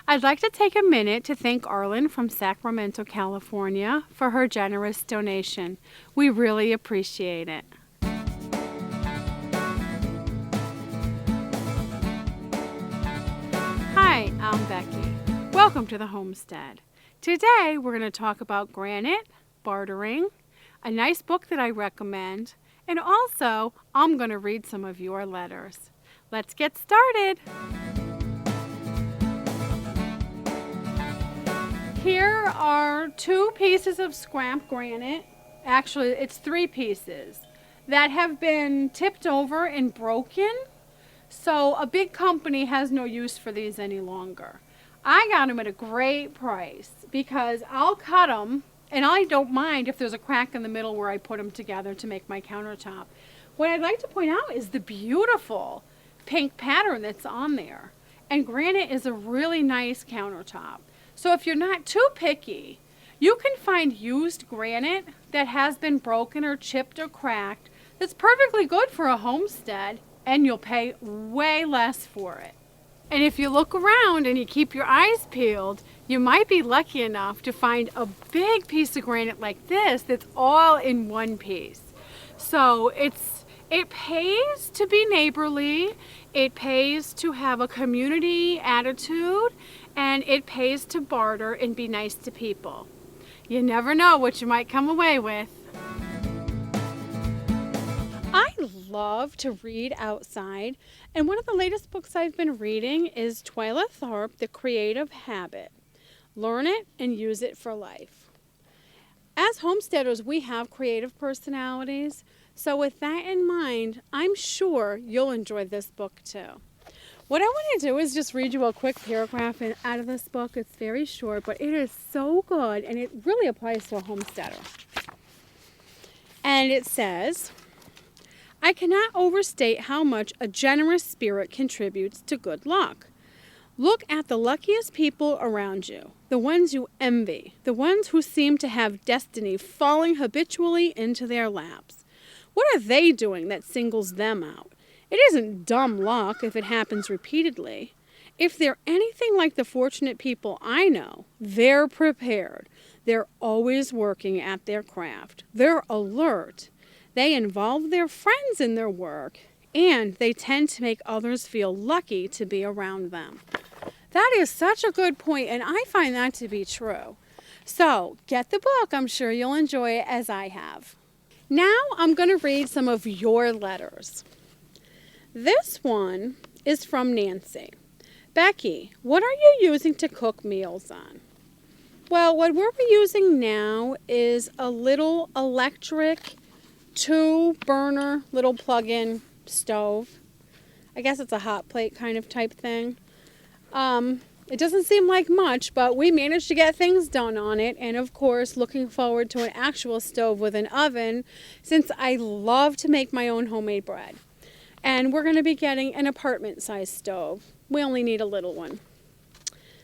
I'd like to take a minute to thank Arlen from Sacramento, California, for her generous donation. We really appreciate it. Hi, I'm Becky. Welcome to the Homestead. Today we're going to talk about Granite, Bartering, a nice book that I recommend, and also I'm going to read some of your letters. Let's get started. Here are 2 pieces of scrap granite. Actually, it's 3 pieces that have been tipped over and broken. So a big company has no use for these any longer. I got them at a great price because I'll cut them, and I don't mind if there's a crack in the middle where I put them together to make my countertop. What I'd like to point out is the beautiful pink pattern that's on there. And granite is a really nice countertop. So if you're not too picky, you can find used granite that has been broken or chipped or cracked that's perfectly good for a homestead, and you'll pay way less for it. And if you look around and you keep your eyes peeled, you might be lucky enough to find a big piece of granite like this that's all in one piece. So it pays to be neighborly, it pays to have a community attitude, and it pays to barter and be nice to people. You never know what you might come away with. I love to read outside, and one of the latest books I've been reading is Twyla Tharp, The Creative Habit. Learn it and use it for life. As homesteaders, we have creative personalities, so with that in mind, I'm sure you'll enjoy this book too. What I want to do is just read you a quick paragraph out of this book. It's very short, but it is so good, and it really applies to a homesteader. And it says, I cannot overstate how much a generous spirit contributes to good luck. Look at the luckiest people around you, the ones you envy, the ones who seem to have destiny falling habitually into their laps. What are they doing that singles them out? It isn't dumb luck if it happens repeatedly. If they're anything like the fortunate people I know, they're prepared. They're always working at their craft. They're alert. They involve their friends in their work, and they tend to make others feel lucky to be around them. That is such a good point, and I find that to be true. So, get the book. I'm sure you'll enjoy it as I have. Now I'm going to read some of your letters. This one is from Nancy. Becky, what are you using to cook meals on? Well, what we're using now is a little electric 2-burner little plug-in stove. I guess it's a hot plate kind of type thing. It doesn't seem like much, but we managed to get things done on it. And of course, looking forward to an actual stove with an oven, since I love to make my own homemade bread. And we're going to be getting an apartment-sized stove. We only need a little one.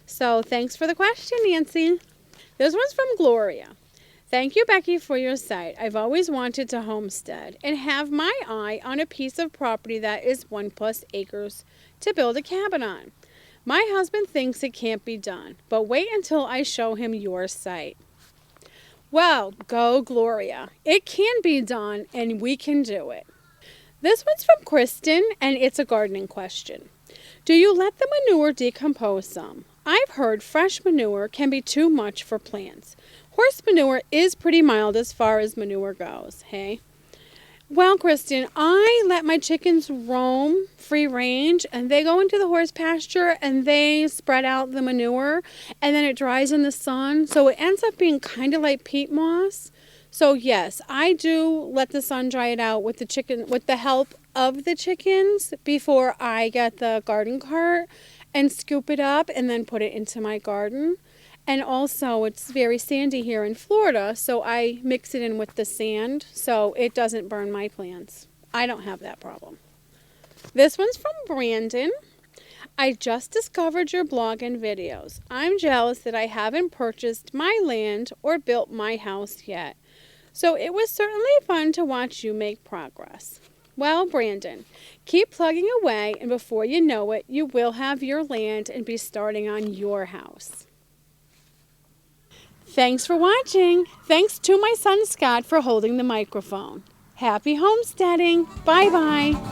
So thanks for the question, Nancy. This one's from Gloria. Thank you, Becky, for your site. I've always wanted to homestead and have my eye on a piece of property that is 1+ acres to build a cabin on. My husband thinks it can't be done, but wait until I show him your site. Well, go Gloria. It can be done, and we can do it. This one's from Kristen, and it's a gardening question. Do you let the manure decompose some? I've heard fresh manure can be too much for plants. Horse manure is pretty mild as far as manure goes, hey? Well, Kristen, I let my chickens roam free range, and they go into the horse pasture, and they spread out the manure, and then it dries in the sun, so it ends up being kind of like peat moss. So yes, I do let the sun dry it out with the help of the chickens before I get the garden cart and scoop it up and then put it into my garden. And also, it's very sandy here in Florida, so I mix it in with the sand so it doesn't burn my plants. I don't have that problem. This one's from Brandon. I just discovered your blog and videos. I'm jealous that I haven't purchased my land or built my house yet. So it was certainly fun to watch you make progress. Well, Brandon, keep plugging away, and before you know it, you will have your land and be starting on your house. Thanks for watching. Thanks to my son Scott for holding the microphone. Happy homesteading. Bye-bye.